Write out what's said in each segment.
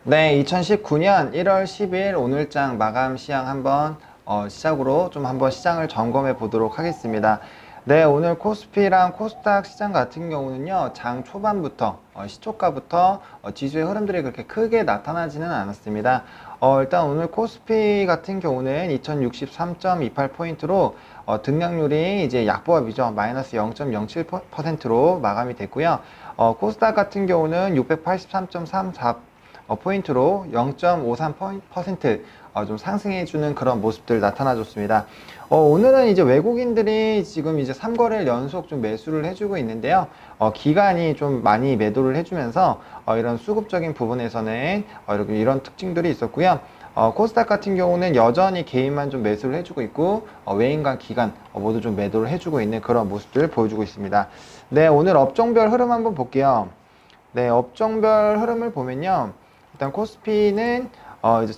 네, 2019년 1월 10일 오늘장 마감 시향 한번 시작으로 좀 한번 시장을 점검해 보도록 하겠습니다. 네, 오늘 코스피랑 코스닥 시장 같은 경우는요, 장 초반부터 시초가부터 지수의 흐름들이 그렇게 크게 나타나지는 않았습니다. 일단 오늘 코스피 같은 경우는 2063.28포인트로 등락률이 이제 약보합이죠. 마이너스 0.07%로 마감이 됐고요. 코스닥 같은 경우는 683.34 포인트로 0.53% 좀 상승해주는 그런 모습들 나타나줬습니다. 오늘은 이제 외국인들이 지금 이제 3거래일 연속 좀 매수를 해주고 있는데요. 기관이 좀 많이 매도를 해주면서 이런 수급적인 부분에서는 이런 특징들이 있었고요. 코스닥 같은 경우는 여전히 개인만 좀 매수를 해주고 있고 외인과 기관 모두 좀 매도를 해주고 있는 그런 모습들을 보여주고 있습니다. 네, 오늘 업종별 흐름 한번 볼게요. 네, 업종별 흐름을 보면요. 일단 코스피는 이제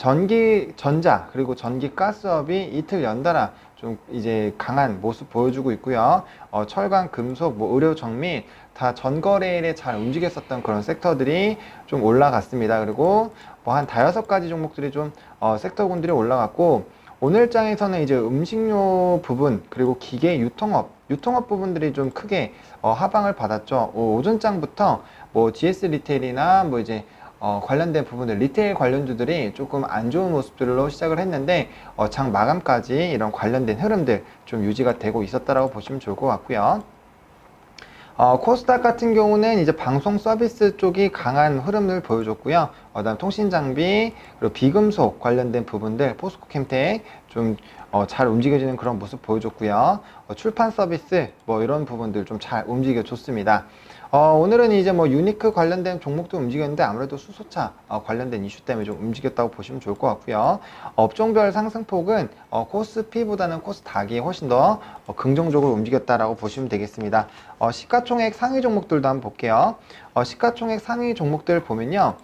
전자 그리고 전기 가스업이 이틀 연달아 좀 이제 강한 모습 보여주고 있고요. 철강, 금속, 뭐 의료, 정밀 다 전거래일에 잘 움직였었던 그런 섹터들이 좀 올라갔습니다. 그리고 뭐 한 다여섯 가지 종목들이 좀 섹터군들이 올라갔고 오늘장에서는 이제 음식료 부분 그리고 기계 유통업 부분들이 좀 크게 하방을 받았죠. 오전장부터 뭐 GS 리테일이나 뭐 이제 관련된 부분들, 리테일 관련주들이 조금 안 좋은 모습들로 시작을 했는데, 장 마감까지 이런 관련된 흐름들 좀 유지가 되고 있었다라고 보시면 좋을 것 같고요. 코스닥 같은 경우는 이제 방송 서비스 쪽이 강한 흐름을 보여줬고요. 그다음 통신 장비, 그리고 비금속 관련된 부분들, 포스코 캠텍 좀 잘 움직여지는 그런 모습 보여줬고요. 출판 서비스, 뭐 이런 부분들 좀 잘 움직여줬습니다. 오늘은 이제 뭐 유니크 관련된 종목도 움직였는데 아무래도 수소차 관련된 이슈 때문에 좀 움직였다고 보시면 좋을 것 같고요. 업종별 상승폭은 코스피보다는 코스닥이 훨씬 더 긍정적으로 움직였다라고 보시면 되겠습니다. 시가총액 상위 종목들도 한번 볼게요. 시가총액 상위 종목들 보면요.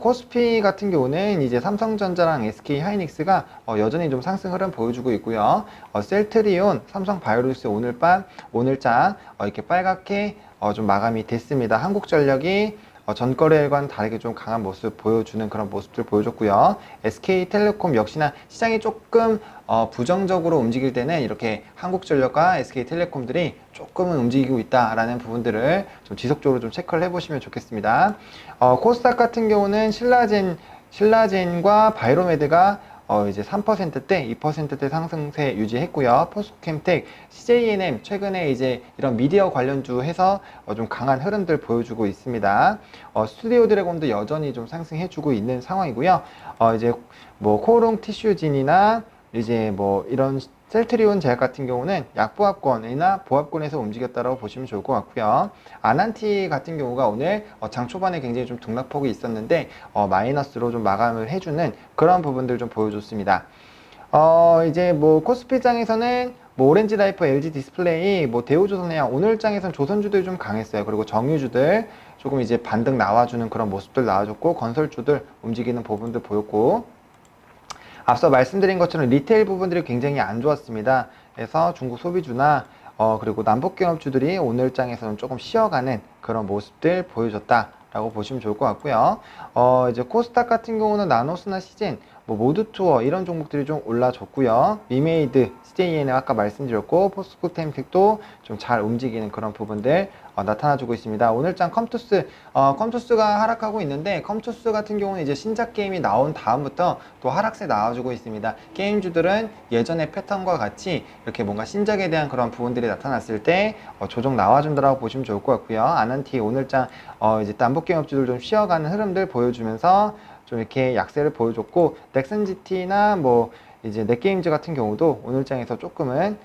코스피 같은 경우는 이제 삼성전자랑 SK 하이닉스가 여전히 좀 상승 흐름 보여주고 있고요. 셀트리온, 삼성바이오로스 오늘장 이렇게 빨갛게 좀 마감이 됐습니다. 한국전력이 전거래일과는 다르게 좀 강한 모습 보여주는 그런 모습들 보여줬고요. SK텔레콤 역시나 시장이 조금 부정적으로 움직일 때는 이렇게 한국전력과 SK텔레콤들이 조금은 움직이고 있다라는 부분들을 좀 지속적으로 좀 체크를 해보시면 좋겠습니다. 코스닥 같은 경우는 신라젠과 바이로메드가 이제 3%대, 2%대 상승세 유지했고요. 포스코캠텍, CJNM 최근에 이제 이런 미디어 관련주 해서 좀 강한 흐름들 보여주고 있습니다. 스튜디오 드래곤도 여전히 좀 상승해주고 있는 상황이고요. 이제 뭐 코오롱 티슈진이나 이제 뭐 이런 셀트리온 제약 같은 경우는 약보합권이나 보합권에서 움직였다고 보시면 좋을 것 같고요. 아난티 같은 경우가 오늘 장 초반에 굉장히 좀 등락폭이 있었는데 마이너스로 좀 마감을 해주는 그런 부분들 좀 보여줬습니다. 이제 뭐 코스피장에서는 뭐 오렌지라이프, LG 디스플레이, 뭐 대우조선해양 오늘 장에서는 조선주들이 좀 강했어요. 그리고 정유주들 조금 이제 반등 나와주는 그런 모습들 나와줬고 건설주들 움직이는 부분들 보였고 앞서 말씀드린 것처럼 리테일 부분들이 굉장히 안 좋았습니다. 그래서 중국 소비주나 그리고 남북경업주들이 오늘장에서는 조금 쉬어가는 그런 모습들 보여줬다라고 보시면 좋을 것 같고요. 이제 코스닥 같은 경우는 나노스나 시젠, 뭐 모드투어 이런 종목들이 좀 올라줬고요. 리메이드, CJNM 아까 말씀드렸고 포스코템텍도 좀 잘 움직이는 그런 부분들 나타나주고 있습니다. 오늘장 컴투스가 하락하고 있는데 컴투스 같은 경우는 이제 신작 게임이 나온 다음부터 또 하락세 나와주고 있습니다. 게임주들은 예전의 패턴과 같이 이렇게 뭔가 신작에 대한 그런 부분들이 나타났을 때 조정 나와준다라고 보시면 좋을 것 같고요. 아난티 오늘장 이제 남북경업주들 좀 쉬어가는 흐름들 보여주면서 좀 이렇게 약세를 보여줬고 넥슨GT나 뭐 이제 넷게임즈 같은 경우도 오늘장에서 조금은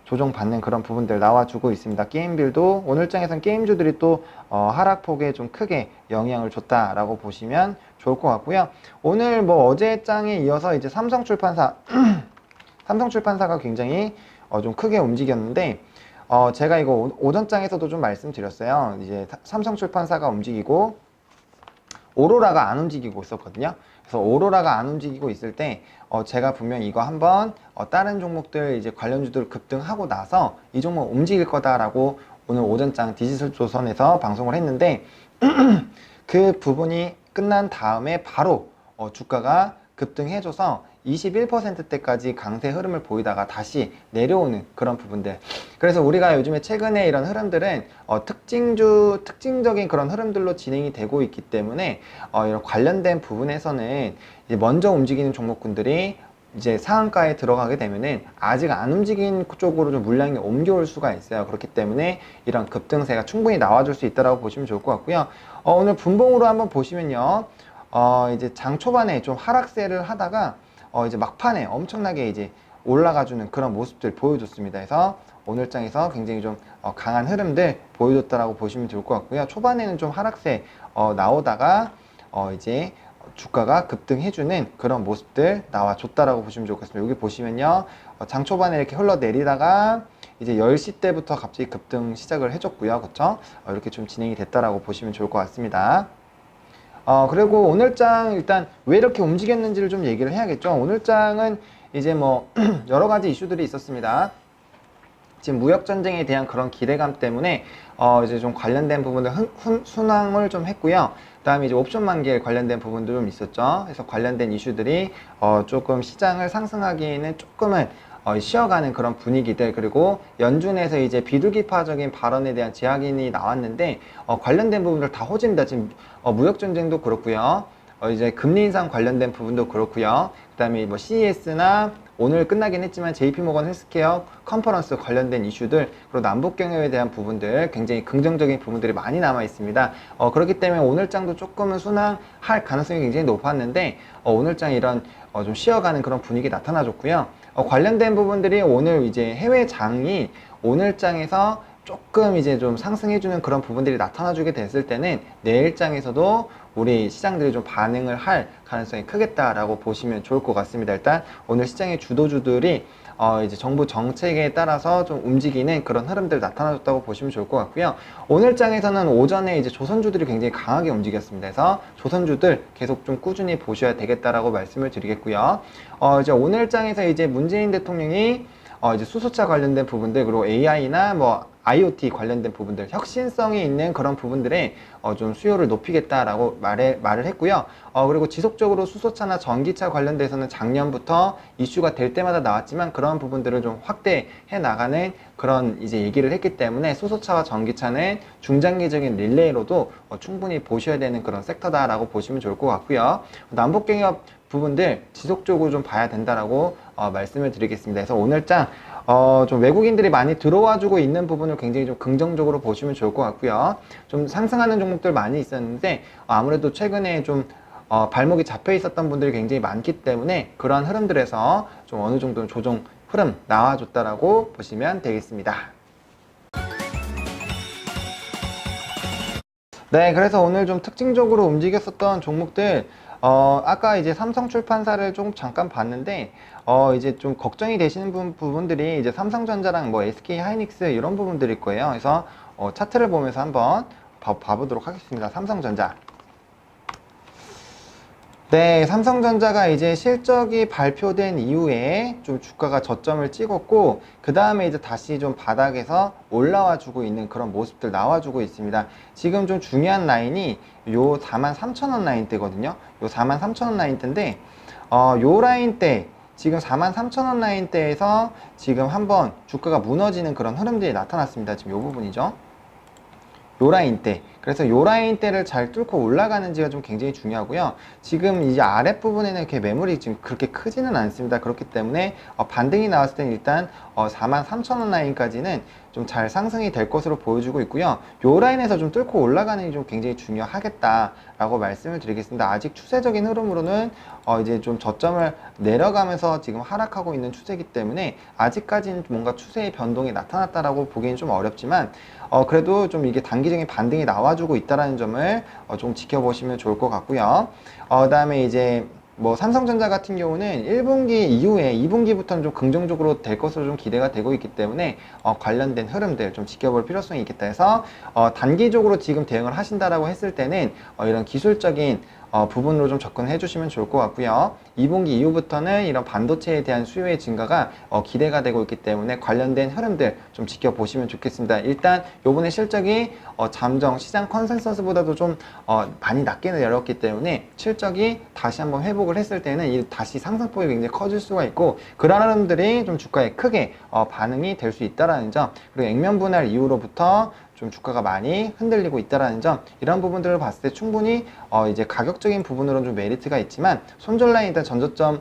조정받는 그런 부분들 나와주고 있습니다. 게임빌도 오늘장에선 게임주들이 또 하락폭에 좀 크게 영향을 줬다라고 보시면 좋을 것 같고요. 오늘 뭐 어제 장에 이어서 이제 삼성출판사가 굉장히 좀 크게 움직였는데 제가 이거 오전장에서도 좀 말씀드렸어요. 이제 삼성출판사가 움직이고 오로라가 안 움직이고 있었거든요. 그래서 오로라가 안 움직이고 있을 때 제가 분명 이거 한번 다른 종목들 이제 관련주들 급등하고 나서 이 종목 움직일 거다라고 오늘 오전장 디지털조선에서 방송을 했는데 그 부분이 끝난 다음에 바로 주가가 급등해줘서 21%대까지 강세 흐름을 보이다가 다시 내려오는 그런 부분들. 그래서 우리가 요즘에 최근에 이런 흐름들은 특징적인 그런 흐름들로 진행이 되고 있기 때문에 이런 관련된 부분에서는 이제 먼저 움직이는 종목군들이 이제 상한가에 들어가게 되면은 아직 안 움직인 쪽으로 좀 물량이 옮겨올 수가 있어요. 그렇기 때문에 이런 급등세가 충분히 나와줄 수 있다고 보시면 좋을 것 같고요. 오늘 분봉으로 한번 보시면요. 이제 장 초반에 좀 하락세를 하다가 이제 막판에 엄청나게 이제 올라가주는 그런 모습들 보여줬습니다. 그래서 오늘 장에서 굉장히 좀 강한 흐름들 보여줬다라고 보시면 좋을 것 같고요. 초반에는 좀 하락세 나오다가 이제 주가가 급등해주는 그런 모습들 나와줬다라고 보시면 좋겠습니다. 여기 보시면요. 장 초반에 이렇게 흘러내리다가 이제 10시 때부터 갑자기 급등 시작을 해줬고요. 그쵸? 이렇게 좀 진행이 됐다라고 보시면 좋을 것 같습니다. 그리고 오늘 장 일단 왜 이렇게 움직였는지를 좀 얘기를 해야겠죠. 오늘 장은 이제 뭐 여러 가지 이슈들이 있었습니다. 지금 무역전쟁에 대한 그런 기대감 때문에 이제 좀 관련된 부분들 순항을 좀 했고요. 그 다음에 이제 옵션 만기에 관련된 부분도 좀 있었죠. 그래서 관련된 이슈들이 조금 시장을 상승하기에는 조금은 쉬어가는 그런 분위기들, 그리고 연준에서 이제 비둘기파적인 발언에 대한 재확인이 나왔는데 관련된 부분들 다 호재입니다. 지금 무역전쟁도 그렇고요. 이제 금리 인상 관련된 부분도 그렇고요. 그 다음에 뭐 CES나 오늘 끝나긴 했지만 JP모건 헬스케어 컨퍼런스 관련된 이슈들, 그리고 남북 경협에 대한 부분들, 굉장히 긍정적인 부분들이 많이 남아 있습니다. 그렇기 때문에 오늘 장도 조금은 순항할 가능성이 굉장히 높았는데 오늘 장 이런 좀 쉬어가는 그런 분위기 나타나줬고요. 관련된 부분들이 오늘 이제 해외 장이 오늘 장에서 조금 이제 좀 상승해주는 그런 부분들이 나타나주게 됐을 때는 내일 장에서도 우리 시장들이 좀 반응을 할 가능성이 크겠다라고 보시면 좋을 것 같습니다. 일단 오늘 시장의 주도주들이 이제 정부 정책에 따라서 좀 움직이는 그런 흐름들 나타나줬다고 보시면 좋을 것 같고요. 오늘 장에서는 오전에 이제 조선주들이 굉장히 강하게 움직였습니다. 그래서 조선주들 계속 좀 꾸준히 보셔야 되겠다라고 말씀을 드리겠고요. 이제 오늘 장에서 이제 문재인 대통령이 이제 수소차 관련된 부분들, 그리고 AI나 뭐 IoT 관련된 부분들, 혁신성이 있는 그런 부분들에 좀 수요를 높이겠다라고 말을 했고요. 그리고 지속적으로 수소차나 전기차 관련돼서는 작년부터 이슈가 될 때마다 나왔지만 그런 부분들을 좀 확대해 나가는 그런 이제 얘기를 했기 때문에 수소차와 전기차는 중장기적인 릴레이로도 충분히 보셔야 되는 그런 섹터다라고 보시면 좋을 것 같고요. 남북경협 부분들 지속적으로 좀 봐야 된다라고 말씀을 드리겠습니다. 그래서 오늘 장 좀 외국인들이 많이 들어와 주고 있는 부분을 굉장히 좀 긍정적으로 보시면 좋을 것 같고요. 좀 상승하는 종목들 많이 있었는데 아무래도 최근에 좀 발목이 잡혀 있었던 분들이 굉장히 많기 때문에 그러한 흐름들에서 좀 어느 정도 조정 흐름 나와줬다라고 보시면 되겠습니다. 네, 그래서 오늘 좀 특징적으로 움직였었던 종목들, 아까 이제 삼성출판사를 조금 잠깐 봤는데, 이제 좀 걱정이 되시는 부분들이 이제 삼성전자랑 뭐 SK하이닉스 이런 부분들일 거예요. 그래서 차트를 보면서 한번 봐보도록 하겠습니다. 삼성전자. 네, 삼성전자가 이제 실적이 발표된 이후에 좀 주가가 저점을 찍었고, 그 다음에 이제 다시 좀 바닥에서 올라와 주고 있는 그런 모습들 나와주고 있습니다. 지금 좀 중요한 라인이 요 43,000원 라인대거든요. 요 43,000원 라인대인데, 요 라인대, 지금 43,000원 라인대에서 지금 한번 주가가 무너지는 그런 흐름들이 나타났습니다. 지금 요 부분이죠. 요 라인대. 그래서 요 라인대를 잘 뚫고 올라가는지가 좀 굉장히 중요하고요. 지금 이제 아랫부분에는 이렇게 매물이 지금 그렇게 크지는 않습니다. 그렇기 때문에 반등이 나왔을 때는 일단 43,000원 라인까지는 좀 잘 상승이 될 것으로 보여주고 있고요. 요 라인에서 좀 뚫고 올라가는 게 좀 굉장히 중요하겠다라고 말씀을 드리겠습니다. 아직 추세적인 흐름으로는 이제 좀 저점을 내려가면서 지금 하락하고 있는 추세이기 때문에 아직까지는 뭔가 추세의 변동이 나타났다라고 보기는 좀 어렵지만 그래도 좀 이게 단기적인 반등이 나와주고 있다는 점을 좀 지켜보시면 좋을 것 같고요. 그 다음에 이제 뭐 삼성전자 같은 경우는 1분기 이후에 2분기부터는 좀 긍정적으로 될 것으로 좀 기대가 되고 있기 때문에 관련된 흐름들 좀 지켜볼 필요성이 있겠다 해서 단기적으로 지금 대응을 하신다라고 했을 때는 이런 기술적인 부분으로 좀 접근해 주시면 좋을 것 같고요. 2분기 이후부터는 이런 반도체에 대한 수요의 증가가 기대가 되고 있기 때문에 관련된 흐름들 좀 지켜보시면 좋겠습니다. 일단 요번에 실적이 잠정 시장 컨센서스보다도 좀 많이 낮게 내렸기 때문에 실적이 다시 한번 회복을 했을 때는 다시 상승폭이 굉장히 커질 수가 있고, 그런 흐름들이 좀 주가에 크게 반응이 될 수 있다라는 점, 그리고 액면 분할 이후로부터 좀 주가가 많이 흔들리고 있다라는 점, 이런 부분들을 봤을 때 충분히 이제 가격적인 부분으로는 좀 메리트가 있지만 손절 라인 일단 전저점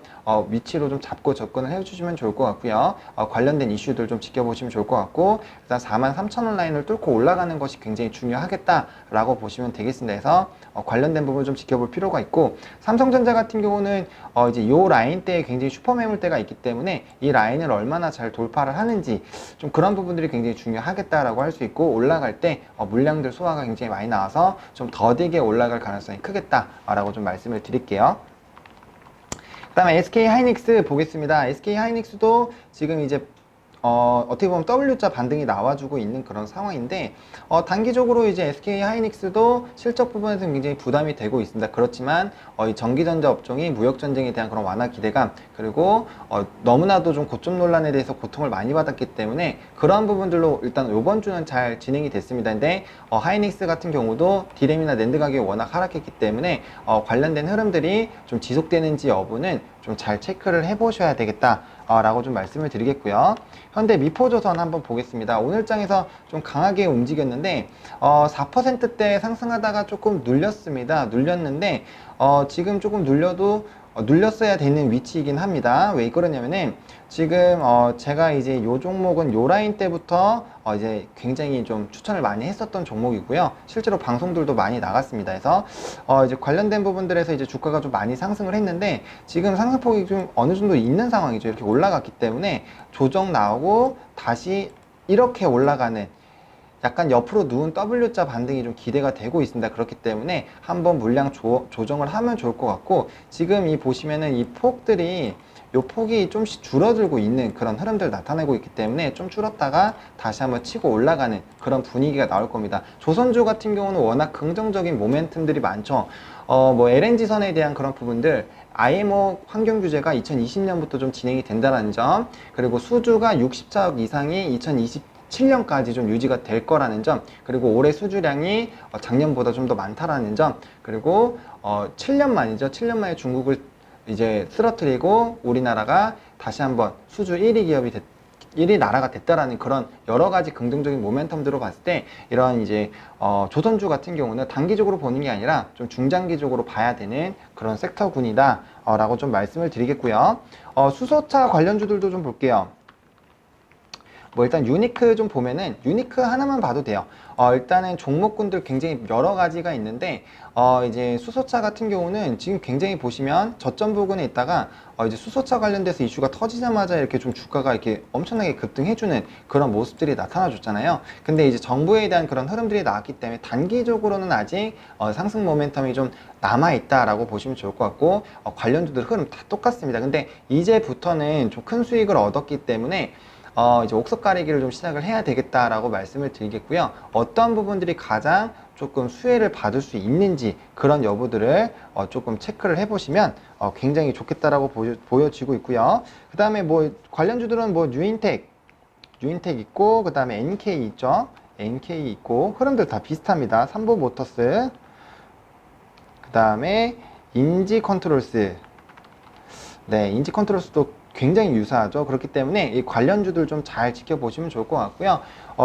위치로 좀 잡고 접근을 해주시면 좋을 것 같고요. 관련된 이슈들 좀 지켜보시면 좋을 것 같고, 일단 43,000원 라인을 뚫고 올라가는 것이 굉장히 중요하겠다라고 보시면 되겠습니다. 그래서 관련된 부분 좀 지켜볼 필요가 있고, 삼성전자 같은 경우는 이제 이 라인대에 굉장히 슈퍼 매물대가 있기 때문에 이 라인을 얼마나 잘 돌파를 하는지 좀 그런 부분들이 굉장히 중요하겠다라고 할 수 있고, 올라갈 때 물량들 소화가 굉장히 많이 나와서 좀 더디게 올라갈 가능성이 크겠다라고 좀 말씀을 드릴게요. 그 다음에 SK 하이닉스 보겠습니다. SK 하이닉스도 지금 이제 어떻게 보면 W자 반등이 나와주고 있는 그런 상황인데, 단기적으로 이제 SK 하이닉스도 실적 부분에서 굉장히 부담이 되고 있습니다. 그렇지만 이 전기전자 업종이 무역전쟁에 대한 그런 완화 기대감, 그리고 너무나도 좀 고점 논란에 대해서 고통을 많이 받았기 때문에 그러한 부분들로 일단 이번 주는 잘 진행이 됐습니다. 근데 하이닉스 같은 경우도 디램이나 낸드 가격이 워낙 하락했기 때문에 관련된 흐름들이 좀 지속되는지 여부는 좀 잘 체크를 해 보셔야 되겠다 라고 좀 말씀을 드리겠고요. 현대 미포조선 한번 보겠습니다. 오늘 장에서 좀 강하게 움직였는데 4%대 상승하다가 조금 눌렸습니다. 눌렸는데 지금 조금 눌렸어야 되는 위치이긴 합니다. 왜 그러냐면은 지금 제가 이제 요 종목은 요 라인 때부터 이제 굉장히 좀 추천을 많이 했었던 종목이고요. 실제로 방송들도 많이 나갔습니다. 그래서 이제 관련된 부분들에서 이제 주가가 좀 많이 상승을 했는데 지금 상승폭이 좀 어느 정도 있는 상황이죠. 이렇게 올라갔기 때문에 조정 나오고 다시 이렇게 올라가는 약간 옆으로 누운 W자 반등이 좀 기대가 되고 있습니다. 그렇기 때문에 한번 물량 조정을 하면 좋을 것 같고, 지금 이 보시면은 이 폭들이 요 폭이 좀씩 줄어들고 있는 그런 흐름들 나타내고 있기 때문에 좀 줄었다가 다시 한번 치고 올라가는 그런 분위기가 나올 겁니다. 조선주 같은 경우는 워낙 긍정적인 모멘텀들이 많죠. 뭐 LNG선에 대한 그런 부분들, IMO 환경 규제가 2020년부터 좀 진행이 된다는 점, 그리고 수주가 60척 이상이 2027년까지 좀 유지가 될 거라는 점, 그리고 올해 수주량이 작년보다 좀 더 많다라는 점, 그리고 7년 만이죠. 7년 만에 중국을 이제 쓰러뜨리고 우리나라가 다시 한번 수주 1위 기업이 1위 나라가 됐다라는 그런 여러 가지 긍정적인 모멘텀들을 봤을 때, 이런 이제 조선주 같은 경우는 단기적으로 보는 게 아니라 좀 중장기적으로 봐야 되는 그런 섹터군이다 라고 좀 말씀을 드리겠고요. 수소차 관련주들도 좀 볼게요. 뭐 일단 유니크 좀 보면은 유니크 하나만 봐도 돼요. 일단은 종목군들 굉장히 여러 가지가 있는데 이제 수소차 같은 경우는 지금 굉장히 보시면 저점 부근에 있다가 이제 수소차 관련돼서 이슈가 터지자마자 이렇게 좀 주가가 이렇게 엄청나게 급등해주는 그런 모습들이 나타나 줬잖아요. 근데 이제 정부에 대한 그런 흐름들이 나왔기 때문에 단기적으로는 아직 상승 모멘텀이 좀 남아있다라고 보시면 좋을 것 같고, 관련주들 흐름 다 똑같습니다. 근데 이제부터는 좀 큰 수익을 얻었기 때문에 이제 옥석 가리기를 좀 시작을 해야 되겠다라고 말씀을 드리겠고요. 어떤 부분들이 가장 조금 수혜를 받을 수 있는지 그런 여부들을 조금 체크를 해보시면 굉장히 좋겠다라고 보여지고 있고요. 그 다음에 뭐 관련주들은 뭐 뉴인텍 있고, 그 다음에 NK 있죠. NK 있고, 흐름들 다 비슷합니다. 삼보모터스, 그 다음에 인지컨트롤스. 네, 인지컨트롤스도 굉장히 유사하죠. 그렇기 때문에 이 관련주들 좀 잘 지켜보시면 좋을 것 같고요.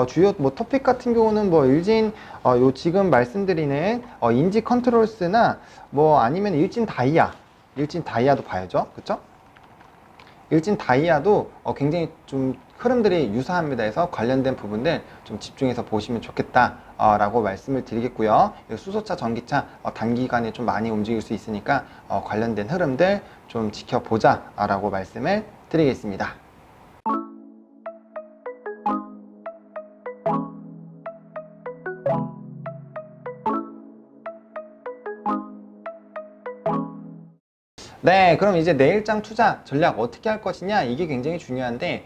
주요 뭐 토픽 같은 경우는 뭐 일진 요 지금 말씀드리는 인지 컨트롤스나 뭐 아니면 일진 다이아도 봐야죠. 그쵸? 일진 다이아도 굉장히 좀 흐름들이 유사합니다. 해서 관련된 부분들 좀 집중해서 보시면 좋겠다 라고 말씀을 드리겠고요. 수소차, 전기차 단기간에 좀 많이 움직일 수 있으니까 관련된 흐름들 좀 지켜보자 라고 말씀을 드리겠습니다. 네, 그럼 이제 내일장 투자 전략 어떻게 할 것이냐, 이게 굉장히 중요한데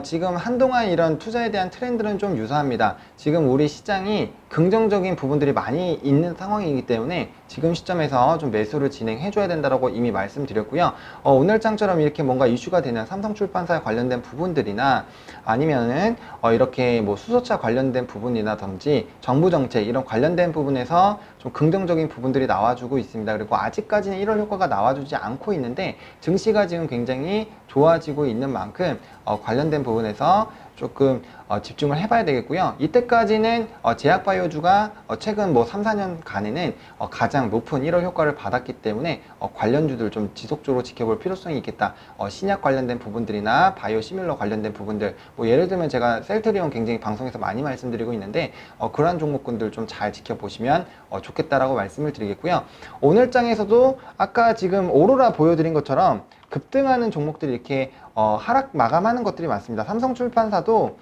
지금 한동안 이런 투자에 대한 트렌드는 좀 유사합니다. 지금 우리 시장이 긍정적인 부분들이 많이 있는 상황이기 때문에 지금 시점에서 좀 매수를 진행해 줘야 된다라고 이미 말씀드렸고요. 오늘장처럼 이렇게 뭔가 이슈가 되는 삼성출판사에 관련된 부분들이나 아니면은 이렇게 뭐 수소차 관련된 부분이라든지 정부 정책 이런 관련된 부분에서 좀 긍정적인 부분들이 나와주고 있습니다. 그리고 아직까지는 1월 효과가 나와주지 않고 있는데 증시가 지금 굉장히 좋아지고 있는 만큼 관련된 부분에서 조금 집중을 해봐야 되겠고요. 이때까지는 제약바이오주가 최근 뭐 3, 4년간에는 가장 높은 1월 효과를 받았기 때문에 관련주들 좀 지속적으로 지켜볼 필요성이 있겠다. 신약 관련된 부분들이나 바이오 시밀러 관련된 부분들, 뭐 예를 들면 제가 셀트리온 굉장히 방송에서 많이 말씀드리고 있는데 그러한 종목군들 좀 잘 지켜보시면 좋겠다라고 말씀을 드리겠고요. 오늘장에서도 아까 지금 오로라 보여드린 것처럼 급등하는 종목들이 이렇게 하락 마감하는 것들이 많습니다. 삼성출판사도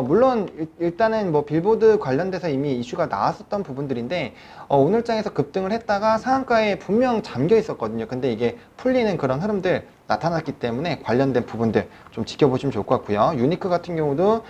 물론 일단은 뭐 빌보드 관련돼서 이미 이슈가 나왔었던 부분들인데 오늘장에서 급등을 했다가 상한가에 분명 잠겨 있었거든요. 근데 이게 풀리는 그런 흐름들 나타났기 때문에 관련된 부분들 좀 지켜보시면 좋을 것 같고요. 유니크 같은 경우도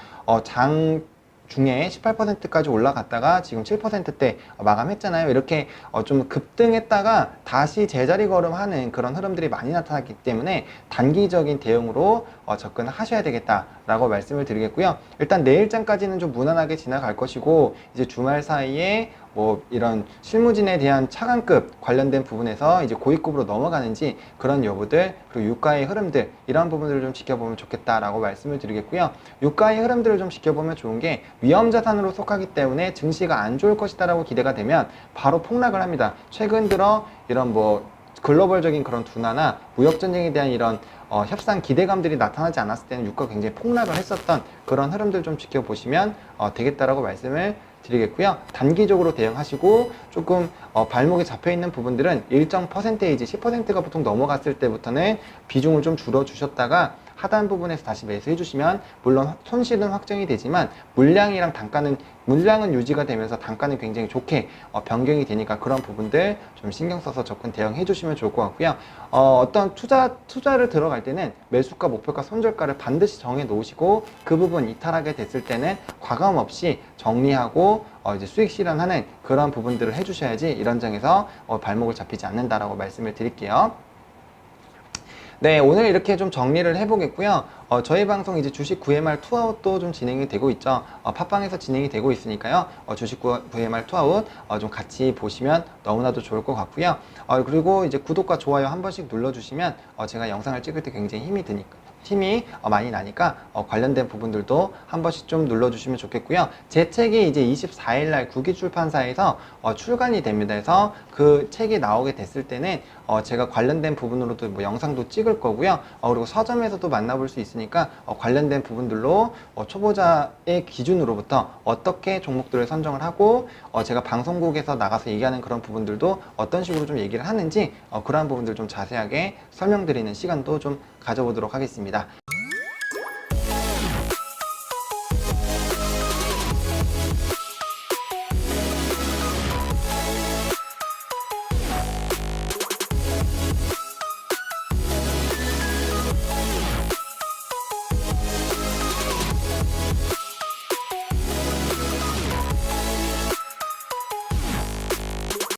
장 중에 18%까지 올라갔다가 지금 7%대 마감했잖아요. 이렇게 좀 급등했다가 다시 제자리 걸음하는 그런 흐름들이 많이 나타났기 때문에 단기적인 대응으로 접근하셔야 되겠다라고 말씀을 드리겠고요. 일단 내일장까지는 좀 무난하게 지나갈 것이고 이제 주말 사이에 뭐 이런 실무진에 대한 차관급 관련된 부분에서 이제 고위급으로 넘어가는지 그런 여부들 그리고 유가의 흐름들 이런 부분들을 좀 지켜보면 좋겠다라고 말씀을 드리겠고요. 유가의 흐름들을 좀 지켜보면 좋은 게 위험자산으로 속하기 때문에 증시가 안 좋을 것이다라고 기대가 되면 바로 폭락을 합니다. 최근 들어 이런 뭐 글로벌적인 그런 둔화나 무역전쟁에 대한 이런 협상 기대감들이 나타나지 않았을 때는 유가가 굉장히 폭락을 했었던 그런 흐름들 좀 지켜보시면 되겠다라고 말씀을 드리겠고요. 단기적으로 대응하시고 조금 발목에 잡혀있는 부분들은 일정 퍼센테이지 10%가 보통 넘어갔을 때부터는 비중을 좀 줄여주셨다가 하단 부분에서 다시 매수해 주시면 물론 손실은 확정이 되지만 물량은 유지가 되면서 단가는 굉장히 좋게 변경이 되니까 그런 부분들 좀 신경 써서 접근 대응해 주시면 좋을 것 같고요. 어떤 투자를 들어갈 때는 매수가, 목표가, 손절가를 반드시 정해 놓으시고 그 부분 이탈하게 됐을 때는 과감 없이 정리하고 이제 수익 실현하는 그런 부분들을 해 주셔야지 이런 장에서 발목을 잡히지 않는다라고 말씀을 드릴게요. 네, 오늘 이렇게 좀 정리를 해보겠고요. 저희 방송 이제 주식 VMR 투아웃도 좀 진행이 되고 있죠. 팟빵에서 진행이 되고 있으니까요. 주식 VMR 투아웃 좀 같이 보시면 너무나도 좋을 것 같고요. 그리고 이제 구독과 좋아요 한 번씩 눌러주시면 제가 영상을 찍을 때 굉장히 힘이 많이 나니까 관련된 부분들도 한 번씩 좀 눌러주시면 좋겠고요. 제 책이 이제 24일날 국기출판사에서 출간이 됩니다. 그래서 그 책이 나오게 됐을 때는 제가 관련된 부분으로도 뭐 영상도 찍을 거고요. 그리고 서점에서도 만나볼 수 있으니까 관련된 부분들로 초보자의 기준으로부터 어떻게 종목들을 선정을 하고 제가 방송국에서 나가서 얘기하는 그런 부분들도 어떤 식으로 좀 얘기를 하는지 그러한 부분들 좀 자세하게 설명드리는 시간도 좀 가져보도록 하겠습니다.